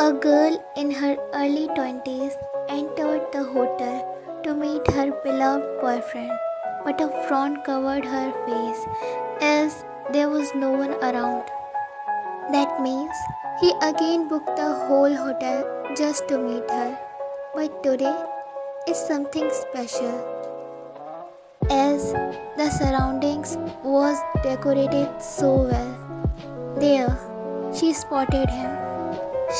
A girl in her early 20s entered the hotel to meet her beloved boyfriend, but a frown covered her face as there was no one around. That means he again booked the whole hotel just to meet her. But today is something special, as the surroundings was decorated so well. There, she spotted him.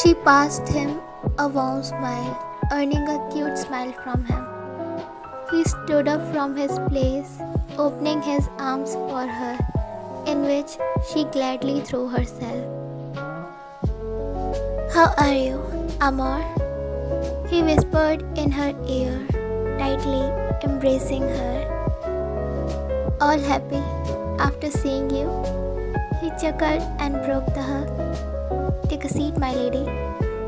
She passed him a warm smile, earning a cute smile from him. He stood up from his place, opening his arms for her, in which she gladly threw herself. "How are you, Amor?" he whispered in her ear, tightly embracing her. "All happy after seeing you?" He chuckled and broke the hug. "Take a seat, my lady."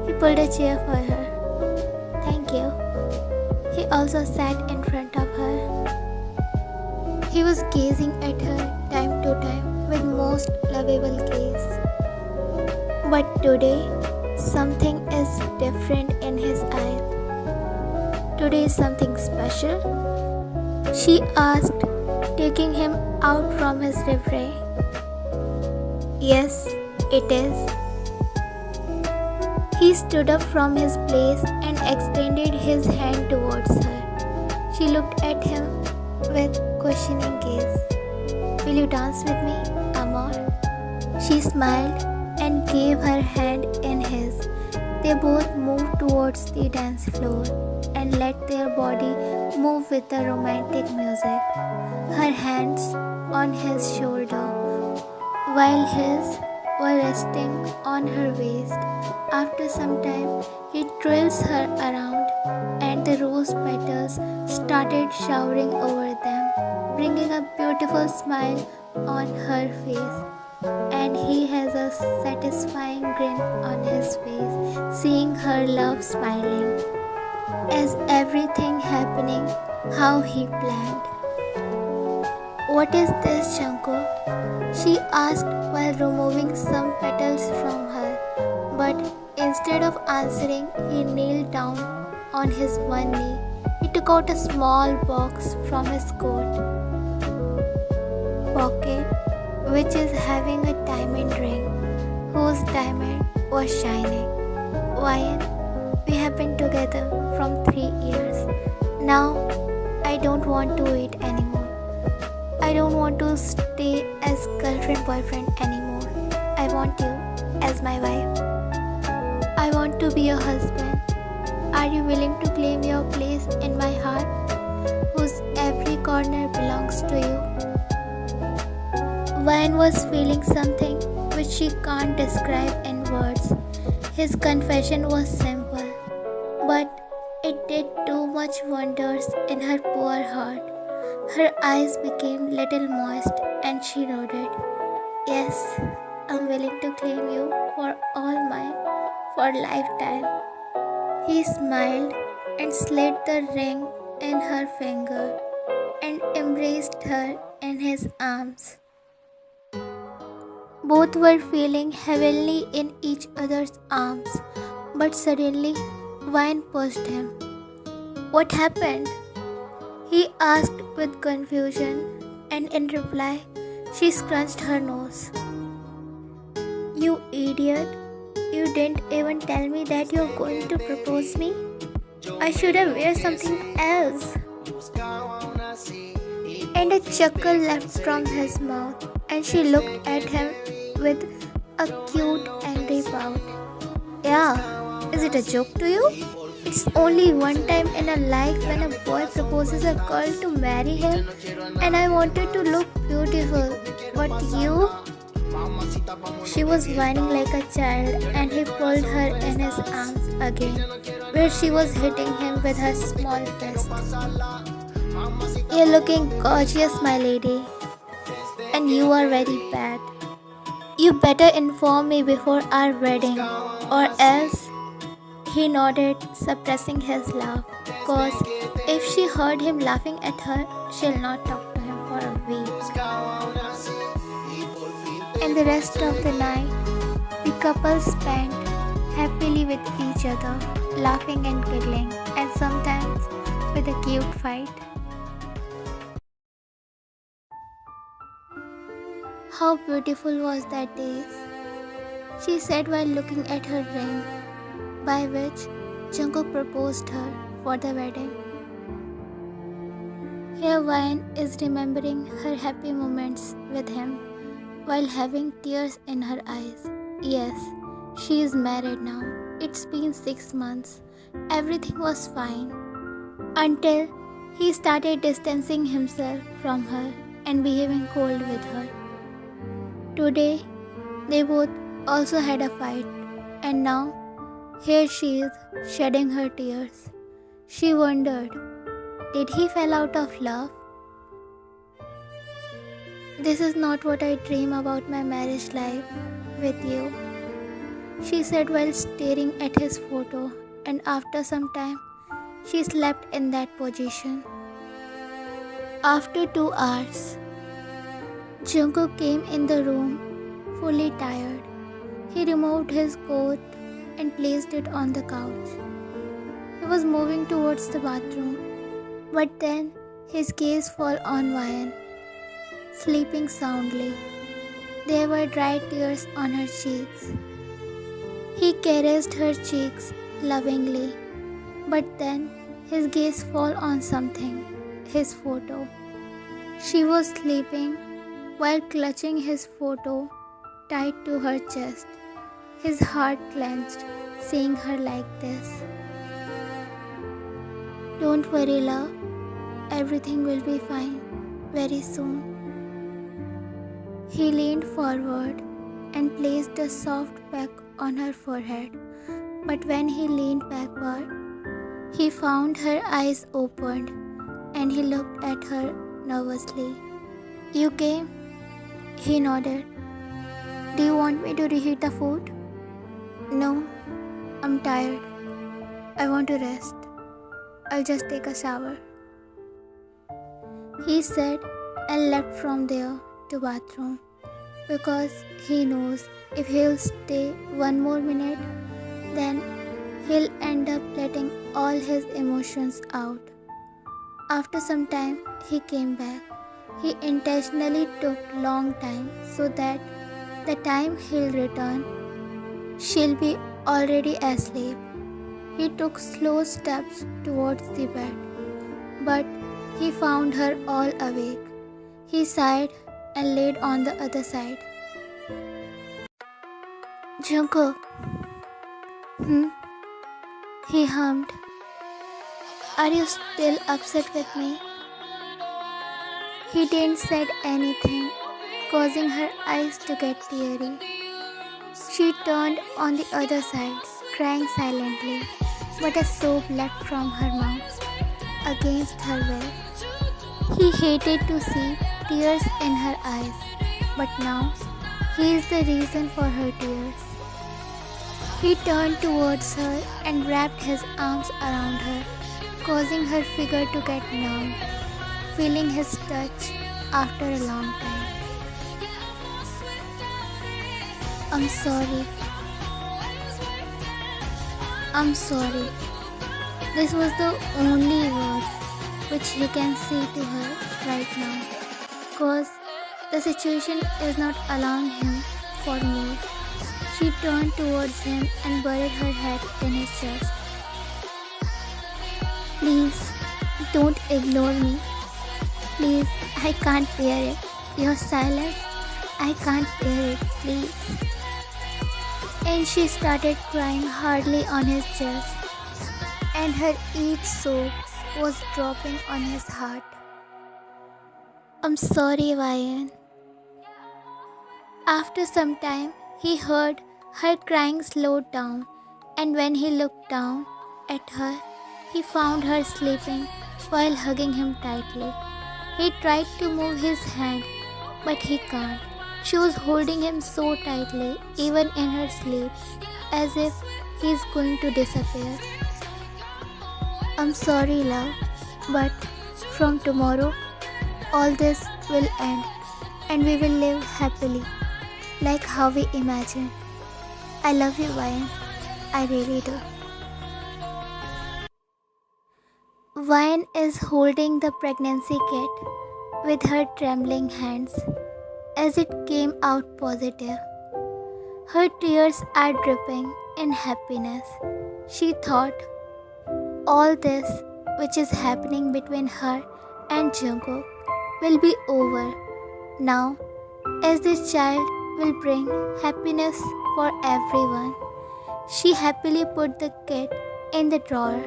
He pulled a chair for her. "Thank you." He also sat in front of her. He was gazing at her time to time with most lovable gaze. But today, something is different in his eyes. "Today is something special?" she asked, taking him out from his reverie. "Yes, it is." He stood up from his place and extended his hand towards her. She looked at him with questioning gaze. "Will you dance with me, Amor?" She smiled and gave her hand in his. They both moved towards the dance floor and let their body move with the romantic music. Her hands on his shoulder, while his were resting on her waist. After some time, he twirls her around and the rose petals started showering over them, bringing a beautiful smile on her face. And he has a satisfying grin on his face, seeing her love smiling. Is everything happening how he planned? "What is this, Jungkook?" she asked while removing some petals from her. But instead of answering, he kneeled down on his one knee. He took out a small box from his coat pocket, which is having a diamond ring, whose diamond was shining. "Ryan, we have been together from 3 years. Now, I don't want to wait anymore. I don't want to stay as girlfriend-boyfriend anymore. I want you as my wife. I want to be your husband. Are you willing to claim your place in my heart, whose every corner belongs to you?" Ryan was feeling something which she can't describe in words. His confession was simple, but it did too much wonders in her poor heart. Her eyes became little moist and she nodded. "Yes, I'm willing to claim you for all mine, for lifetime." He smiled and slid the ring in her finger and embraced her in his arms. Both were feeling heavenly in each other's arms, but suddenly Ryan pushed him. "What happened?" he asked with confusion, and in reply, she scrunched her nose. "You idiot! You didn't even tell me that you're going to propose me. I should have wear something else." And a chuckle left from his mouth, and she looked at him with a cute angry pout. "Yeah, is it a joke to you? It's only one time in a life when a boy proposes a girl to marry him, and I wanted to look beautiful. But you?" She was whining like a child, and he pulled her in his arms again, where she was hitting him with her small fist. "You're looking gorgeous, my lady, and you are very bad. You better inform me before our wedding, or else..." He nodded, suppressing his laugh, cause if she heard him laughing at her, she'll not talk to him for a week. And the rest of the night, the couple spent happily with each other, laughing and giggling, and sometimes with a cute fight. How beautiful was that day, she said while looking at her ring, by which Jungkook proposed her for the wedding. Here Wine is remembering her happy moments with him while having tears in her eyes. Yes, she is married now. It's been 6 months. Everything was fine until he started distancing himself from her and behaving cold with her. Today, they both also had a fight, and now here she is shedding her tears. She wondered, did he fall out of love? This is not what I dream about my marriage life with you, she said while staring at his photo, and after some time, she slept in that position. After 2 hours, Jungkook came in the room fully tired. He removed his coat and placed it on the couch. He was moving towards the bathroom, but then his gaze fell on Vian, sleeping soundly. There were dry tears on her cheeks. He caressed her cheeks lovingly, but then his gaze fell on something, his photo. She was sleeping while clutching his photo tight to her chest. His heart clenched, seeing her like this. Don't worry, love. Everything will be fine very soon. He leaned forward and placed a soft peck on her forehead, but when he leaned backward, he found her eyes opened and he looked at her nervously. You came? He nodded. Do you want me to reheat the food? No, I'm tired. I want to rest. I'll just take a shower, he said and left from there to bathroom because he knows if he'll stay 1 more minute, then he'll end up letting all his emotions out. After some time, he came back. He intentionally took long time so that the time he'll return, she'll be already asleep. He took slow steps towards the bed, but he found her all awake. He sighed and laid on the other side. Jungkook. He hummed. Are you still upset with me? He didn't say anything, causing her eyes to get teary. She turned on the other side, crying silently, but a sob left from her mouth against her will. He hated to see tears in her eyes, but now he is the reason for her tears. He turned towards her and wrapped his arms around her, causing her figure to get numb, feeling his touch after a long time. I'm sorry. I'm sorry. This was the only word which he can say to her right now, cause the situation is not allowing him for more. She turned towards him and buried her head in his chest. Please, don't ignore me. Please, I can't bear it. Your silence, I can't bear it, please. And she started crying hardly on his chest, and her each sob was dropping on his heart. I'm sorry, Vian. After some time, he heard her crying slowed down, and when he looked down at her, he found her sleeping while hugging him tightly. He tried to move his hand, but he can't. She was holding him so tightly, even in her sleep, as if he's going to disappear. I'm sorry, love, but from tomorrow, all this will end, and we will live happily, like how we imagined. I love you, Vian. I really do. Vine is holding the pregnancy kit with her trembling hands as it came out positive. Her tears are dripping in happiness. She thought all this, which is happening between her and Jungkook, will be over now, as this child will bring happiness for everyone. She happily put the kit in the drawer.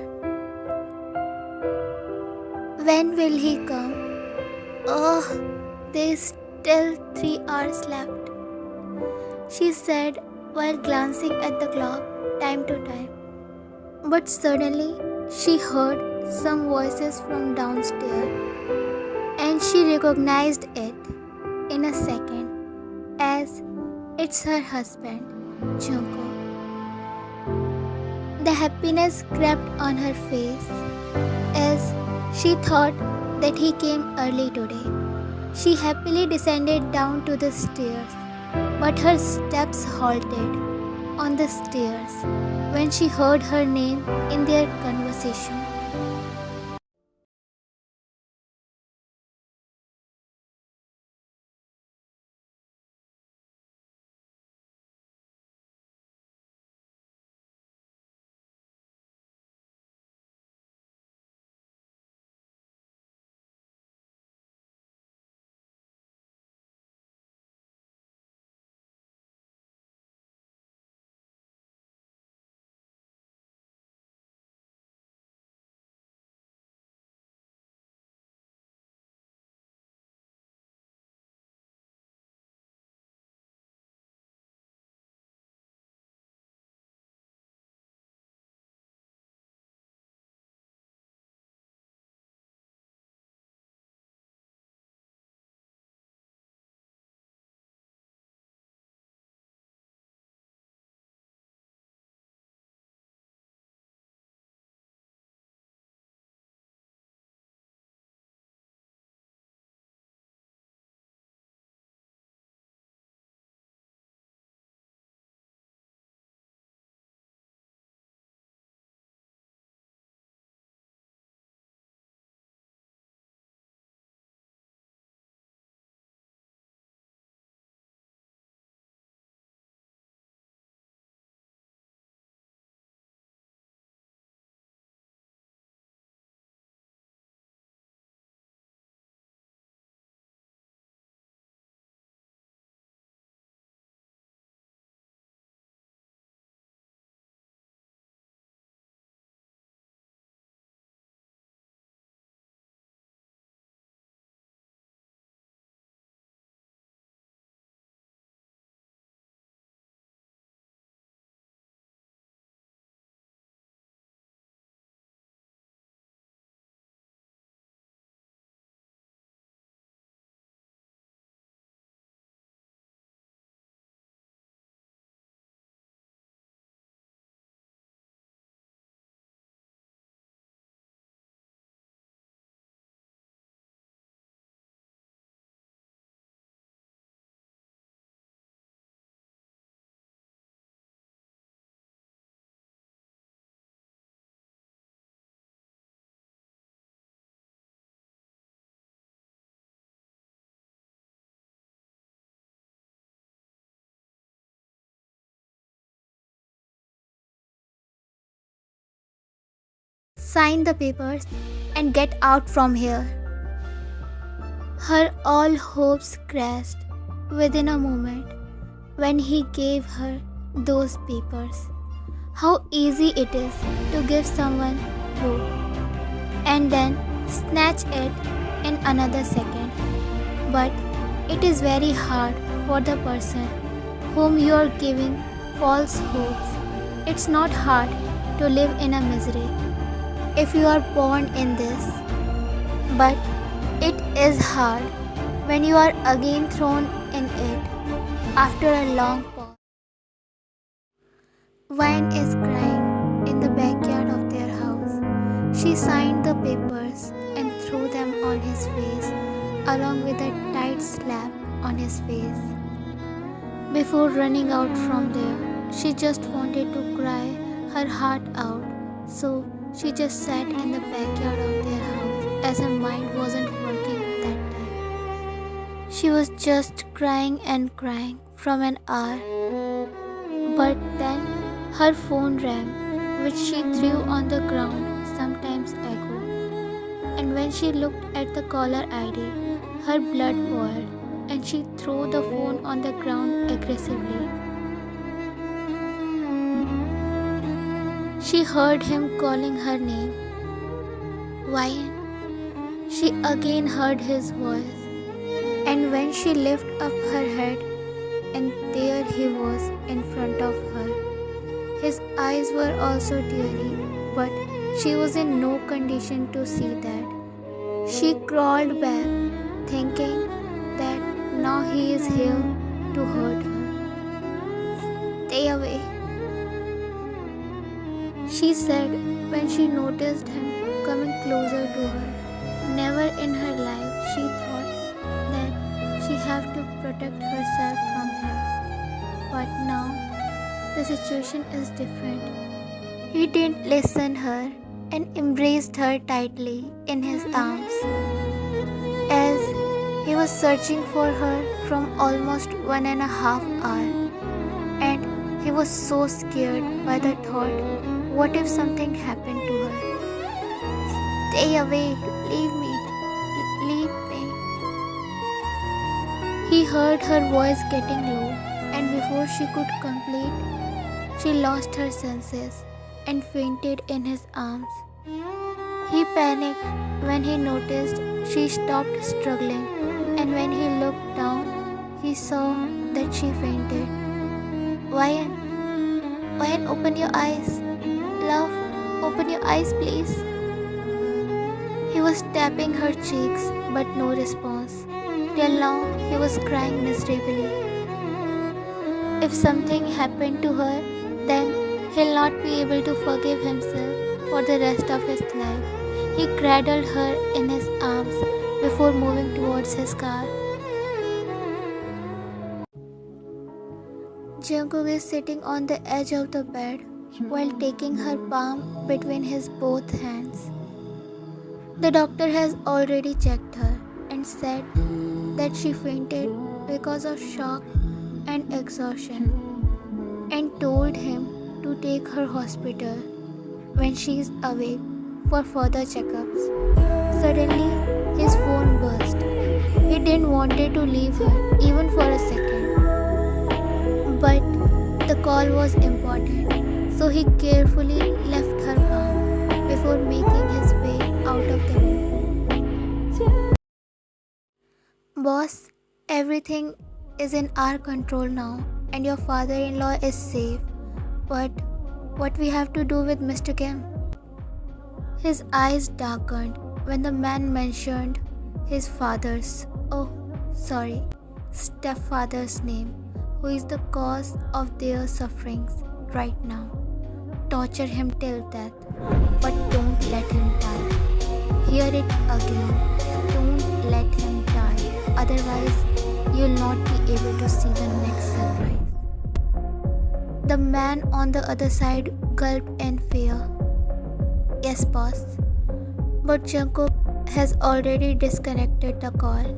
When will he come? Oh, there's still 3 hours left, she said while glancing at the clock time to time. But suddenly she heard some voices from downstairs and she recognized it in a second as it's her husband, Jungkook. The happiness crept on her face as she thought that he came early today. She happily descended down to the stairs, but her steps halted on the stairs when she heard her name in their conversation. Sign the papers and get out from here. Her all hopes crashed within a moment when he gave her those papers. How easy it is to give someone hope and then snatch it in another second. But it is very hard for the person whom you are giving false hopes. It's not hard to live in a misery if you are born in this, but it is hard when you are again thrown in it after a long pause. Vine is crying in the backyard of their house. She signed the papers and threw them on his face along with a tight slap on his face. Before running out from there, she just wanted to cry her heart out, so she just sat in the backyard of their house as her mind wasn't working that time. She was just crying and crying from an hour. But then her phone rang, which she threw on the ground, sometimes echo. And when she looked at the caller ID, her blood boiled and she threw the phone on the ground aggressively. She heard him calling her name. Ryan. She again heard his voice. And when she lifted up her head, and there he was in front of her. His eyes were also teary, but she was in no condition to see that. She crawled back, thinking that now he is here to hurt her. Stay away, she said when she noticed him coming closer to her. Never in her life she thought that she had to protect herself from him. But now the situation is different. He didn't listen her and embraced her tightly in his arms. As he was searching for her from almost 1.5 hours, and he was so scared by the thought, what if something happened to her? Stay away, leave me, leave me. He heard her voice getting low, and before she could complete, she lost her senses and fainted in his arms. He panicked when he noticed she stopped struggling, and when he looked down, he saw that she fainted. Ryan, open your eyes. Love, open your eyes, please. He was tapping her cheeks, but no response. Till now, he was crying miserably. If something happened to her, then he'll not be able to forgive himself for the rest of his life. He cradled her in his arms before moving towards his car. Jungkook is sitting on the edge of the bed while taking her palm between his both hands. The doctor has already checked her and said that she fainted because of shock and exhaustion, and told him to take her hospital when she is awake for further checkups. Suddenly, his phone buzzed. He didn't want to leave her even for a second. But the call was important, so he carefully left her palm before making his way out of the room. Boss, everything is in our control now, and your father-in-law is safe. But what we have to do with Mr. Kim? His eyes darkened when the man mentioned his stepfather's name, who is the cause of their sufferings right now. Torture him till death, but don't let him die. Hear it again. Don't let him die. Otherwise, you'll not be able to see the next sunrise. The man on the other side gulped in fear. Yes, boss. But Jungkook has already disconnected the call.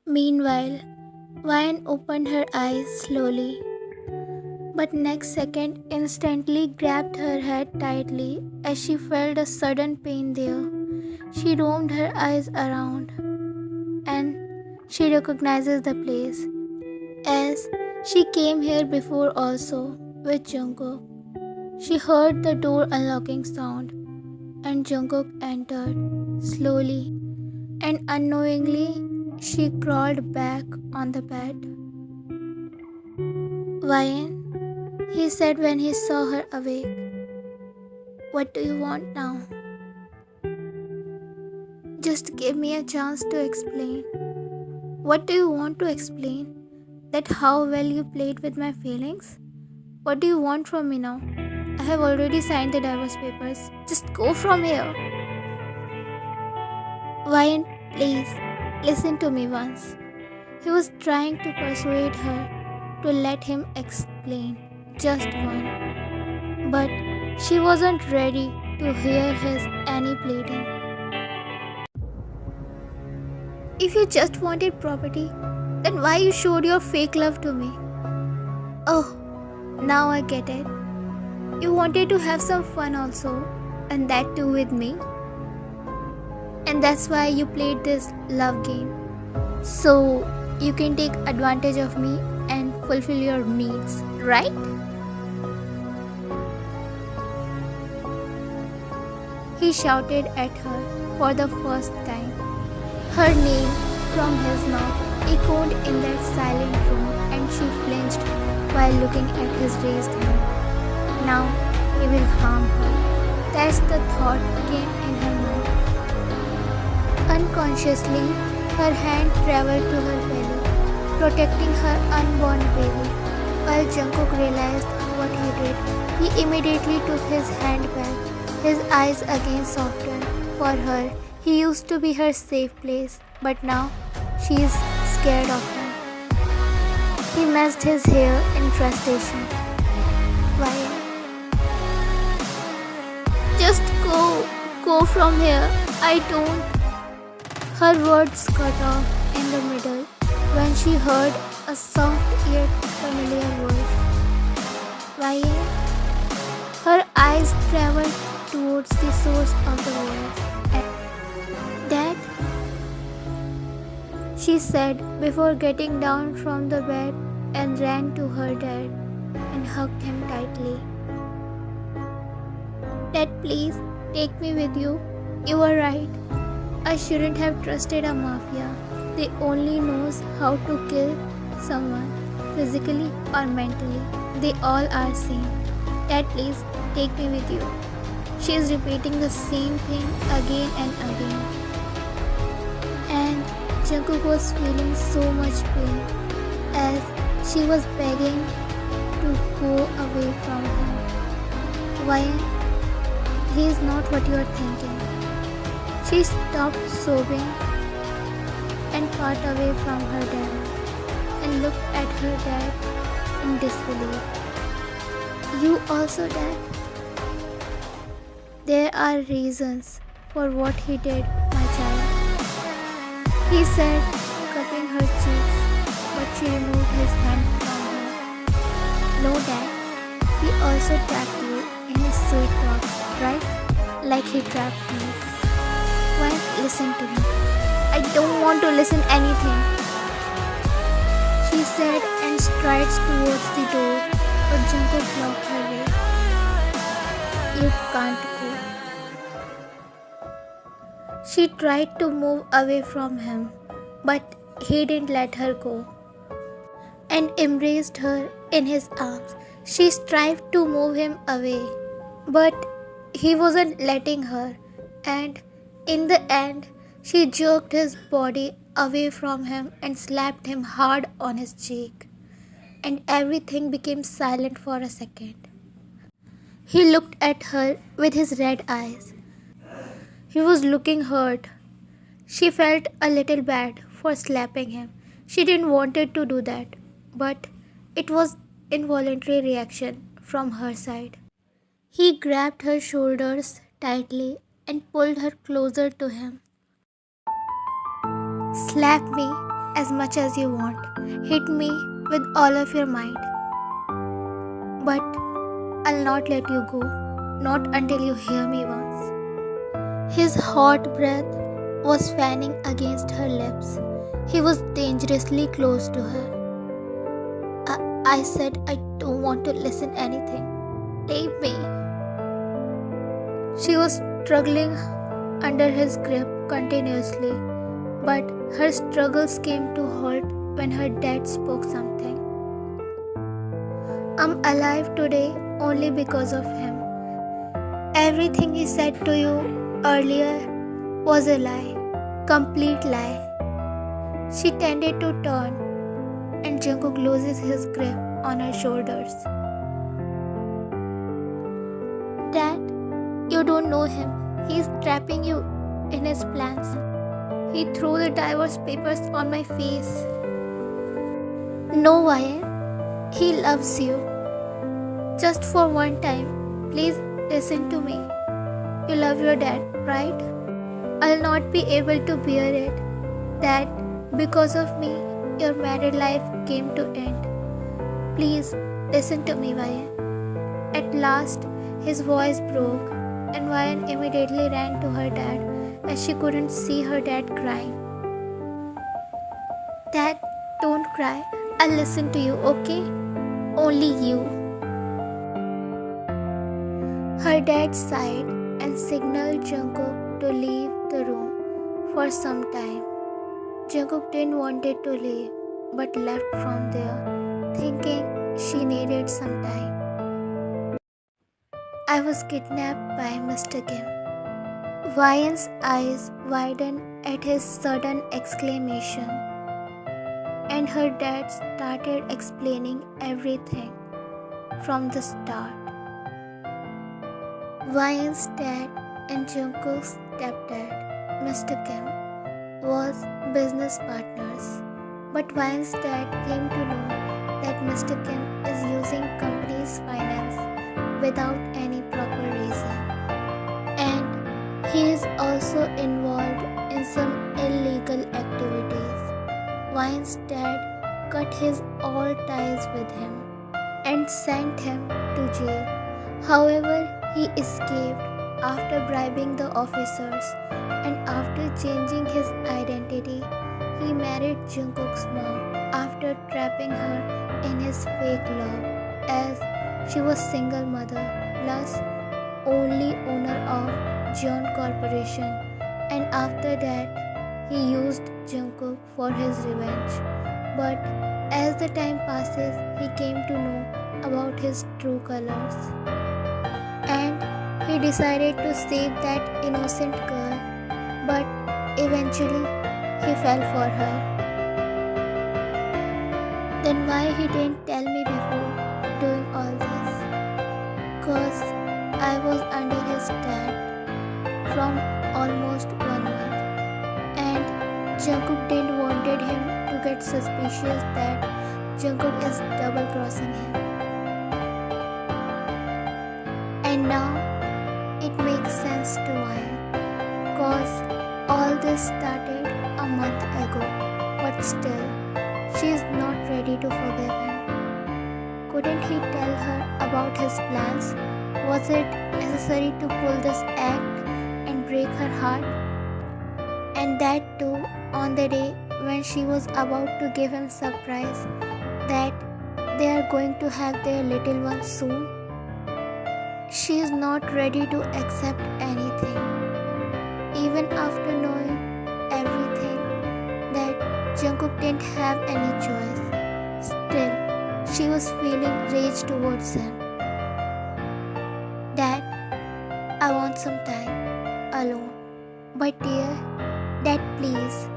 Meanwhile, Ryan opened her eyes slowly, but next second instantly grabbed her head tightly as she felt a sudden pain there. She roamed her eyes around, and she recognizes the place, as she came here before also with Jungkook. She heard the door unlocking sound, and Jungkook entered slowly, and unknowingly she crawled back on the bed. Ryan, he said when he saw her awake. What do you want now? Just give me a chance to explain. What do you want to explain? That how well you played with my feelings? What do you want from me now? I have already signed the divorce papers. Just go from here. Ryan, please, listen to me once. He was trying to persuade her to let him explain just one, but she wasn't ready to hear his any pleading. If you just wanted property, then why you showed your fake love to me? Oh, now I get it. You wanted to have some fun also, and that too with me. And that's why you played this love game. So you can take advantage of me and fulfill your needs, right? He shouted at her for the first time. Her name from his mouth echoed in that silent room, and she flinched while looking at his raised hand. Now he will harm her. That's the thought came in her mind. Unconsciously, her hand traveled to her belly, protecting her unborn baby. While Jungkook realized what he did, he immediately took his hand back. His eyes again softened. For her, he used to be her safe place, but now she is scared of him. He messed his hair in frustration. Why? Just go from here. I don't. Her words cut off in the middle when she heard a soft yet familiar voice. Why? Her eyes traveled towards the source of the voice. Dad? She said before getting down from the bed and ran to her dad and hugged him tightly. Dad, please take me with you. You were right. I shouldn't have trusted a mafia. They only knows how to kill someone, physically or mentally. They all are same. Dad, please take me with you. She is repeating the same thing again and again. And Jungkook was feeling so much pain as she was begging to go away from him. Why? He is not what you are thinking. She stopped sobbing and part away from her dad and looked at her dad in disbelief. You also, Dad? There are reasons for what he did, my child. He said, cupping her cheeks, but she removed his hand from her. No, Dad. He also trapped you in his sweet talks, right? Like he trapped me. Why? Listen to me. I don't want to listen anything. She said and strides towards the door, but Jungkook blocked her way. You can't go. She tried to move away from him, but he didn't let her go and embraced her in his arms. She strived to move him away, but he wasn't letting her, and in the end, she jerked his body away from him and slapped him hard on his cheek, and everything became silent for a second. He looked at her with his red eyes. He was looking hurt. She felt a little bad for slapping him. She didn't want to do that, but it was involuntary reaction from her side. He grabbed her shoulders tightly and pulled her closer to him. Slap me as much as you want. Hit me with all of your might. But I'll not let you go. Not until you hear me once. His hot breath was fanning against her lips. He was dangerously close to her. I said I don't want to listen anything. Leave me. She was struggling under his grip continuously, but her struggles came to halt when her dad spoke something. I'm alive today only because of him. Everything he said to you earlier was a lie, complete lie. She tended to turn, and Jungkook loses his grip on her shoulders. Dad, you don't know him. He's trapping you in his plans. He threw the divorce papers on my face. No, Ryan. He loves you. Just for one time, please listen to me. You love your dad, right? I'll not be able to bear it. That because of me, your married life came to end. Please listen to me, Ryan. At last, his voice broke, and Ryan immediately ran to her dad as she couldn't see her dad crying. Dad, don't cry. I'll listen to you, okay? Only you. Her dad sighed and signaled Jungkook to leave the room for some time. Jungkook didn't want it to leave, but left from there, thinking she needed some time. I was kidnapped by Mr. Kim. Ryan's eyes widened at his sudden exclamation, and her dad started explaining everything from the start. Ryan's dad and Jungkook's stepdad, Mr. Kim, was business partners, but Ryan's dad came to know that Mr. Kim is using company's finance without any proper reason, and he is also involved in some illegal activities. Ryan's dad cut his all ties with him and sent him to jail. However, he escaped after bribing the officers, and after changing his identity, he married Jungkook's mom after trapping her in his fake love, as she was single mother plus only owner of John Corporation, and after that he used Jungkook for his revenge. But as the time passes, he came to know about his true colors, and he decided to save that innocent girl, but eventually he fell for her. Then why he didn't tell me before doing all this? Cause I was under his dad from almost 1 month, and Jungkook didn't wanted him to get suspicious that Jungkook is double crossing him. And now it makes sense to Ryan, cause all this started a month ago, but still she is not ready to forgive him. Couldn't he tell her about his plans? Was it necessary to pull this act and break her heart? And that too on the day when she was about to give him surprise that they are going to have their little one soon. She is not ready to accept anything. Even after knowing everything that Jungkook didn't have any choice, still she was feeling rage towards him. Dad, I want some time alone. But dear, Dad, please,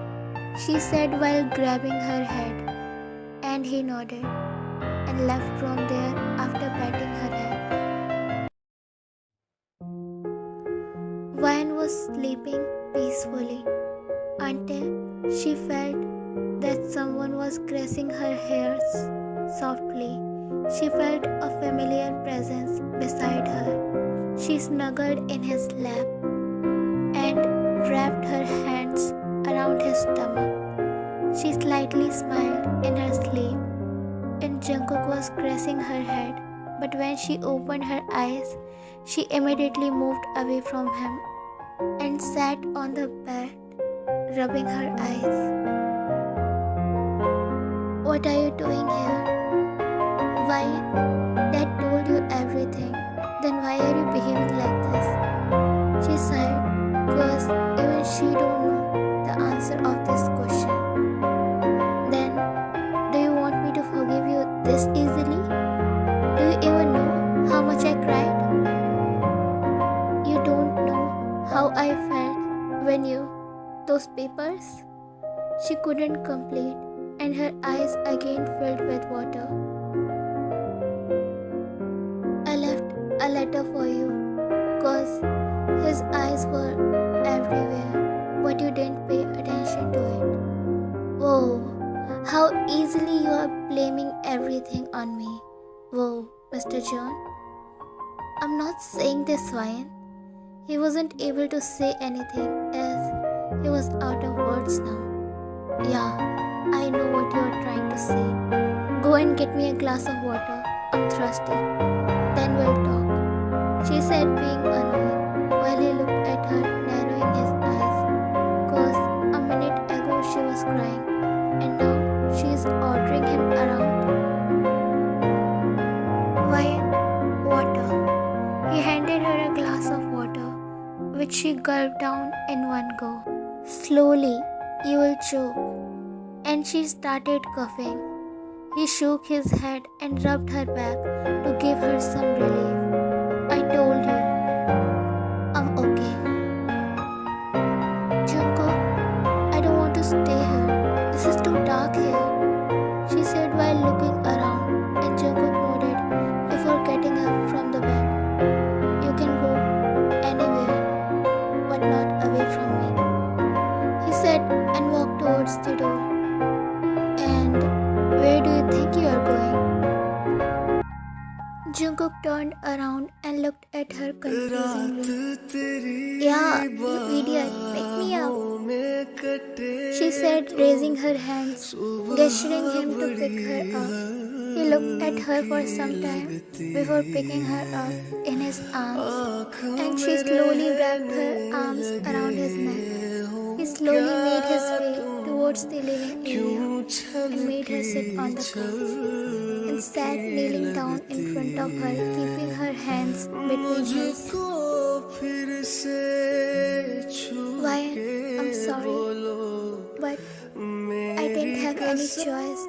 she said while grabbing her head, and he nodded and left from there after patting her head. Ryan was sleeping peacefully until she felt that someone was caressing her hairs softly. She felt a familiar presence beside her. She snuggled in his lap and wrapped her hands around his stomach. She slightly smiled in her sleep, and Jungkook was caressing her head. But when she opened her eyes, she immediately moved away from him and sat on the bed, rubbing her eyes. What are you doing here? Why? Dad told you everything. Then why are you behaving like this? She sighed, because even she don't know the answer of this question. Then, do you want me to forgive you this easily? Do you even know how much I cried? You don't know how I felt when those papers? She couldn't complete, and her eyes again filled with water. I left a letter for you, cause his eyes were everywhere, but you didn't pay attention to it. Oh, How easily you are blaming everything on me. Whoa, Mr. John. I'm not saying this, Ryan. He wasn't able to say anything as he was out of words now. Yeah, I know what you're trying to say. Go and get me a glass of water. I'm thirsty. Then we'll talk, she said, being annoying, while he looked at her, narrowing his eyes. Cause a minute ago she was crying, and now she is ordering him around. Ryan, water. He handed her a glass of water, which she gulped down in one go. Slowly, you will choke. And she started coughing. He shook his head and rubbed her back to give her some relief. I told you, I'm okay. Jungkook, I don't want to stay here. This is too dark here, she said while looking around, and Jungkook nodded before getting up from the bed. You can go anywhere, but not away from me, he said and walked towards the door. And where do you think you are going? Jungkook turned around and looked at her confusingly. Yeah, you idiot, pick me up, she said, raising her hands, gesturing him to pick her up. He looked at her for some time before picking her up in his arms, and she slowly wrapped her arms around his neck. He slowly made his way towards the living area and made her sit on the couch, and sat kneeling down in front of her, keeping her hands between his. Ryan, I'm sorry, but I didn't have any choice.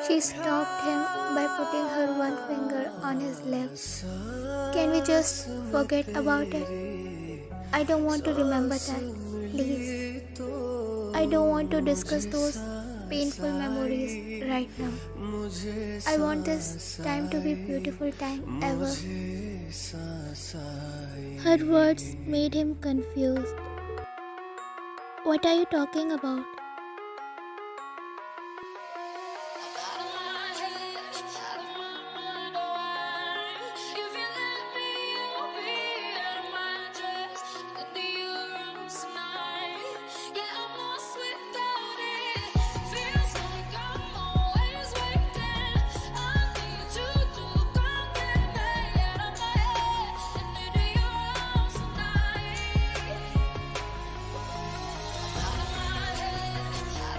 She stopped him by putting her one finger on his lips. Can we just forget about it? I don't want to remember that, please. I don't want to discuss those painful memories right now. I want this time to be beautiful time ever. Her words made him confused. What are you talking about?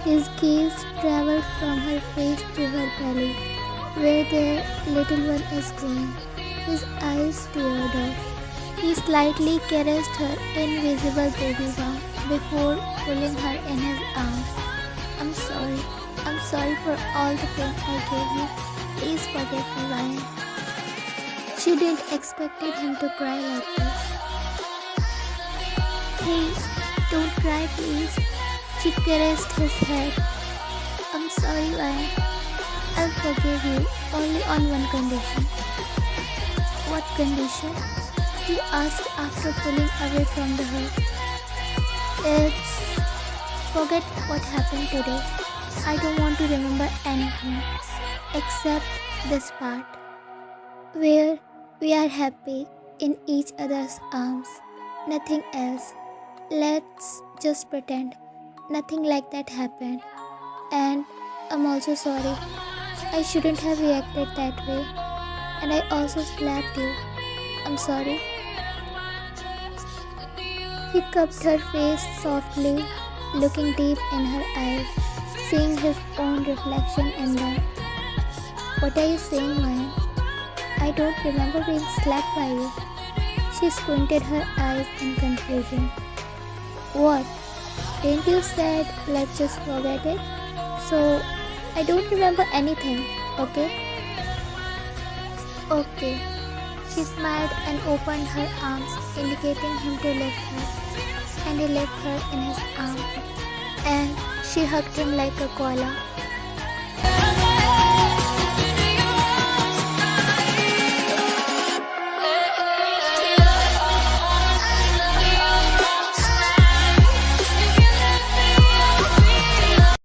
His gaze traveled from her face to her belly, where their little one is growing. His eyes teared off. He slightly caressed her invisible baby bump before pulling her in his arms. I'm sorry. I'm sorry for all the pain I gave you. Please forgive me, Ryan. She didn't expect him to cry like this. Hey, don't cry, please. She caressed his head. I'm sorry, Ryan. I'll forgive you only on one condition. What condition? He asked after pulling away from the hurt. It's forget what happened today. I don't want to remember anything except this part where we are happy in each other's arms. Nothing else. Let's just pretend nothing like that happened. And I'm also sorry. I shouldn't have reacted that way. And I also slapped you. I'm sorry. He cupped her face softly, looking deep in her eyes, seeing his own reflection in them. What are you saying, Ryan? I don't remember being slapped by you. She squinted her eyes in confusion. What? Didn't you said let's just forget it? So I don't remember anything, okay? Okay. She smiled and opened her arms, indicating him to lift her, and he left her in his arms, and she hugged him like a koala.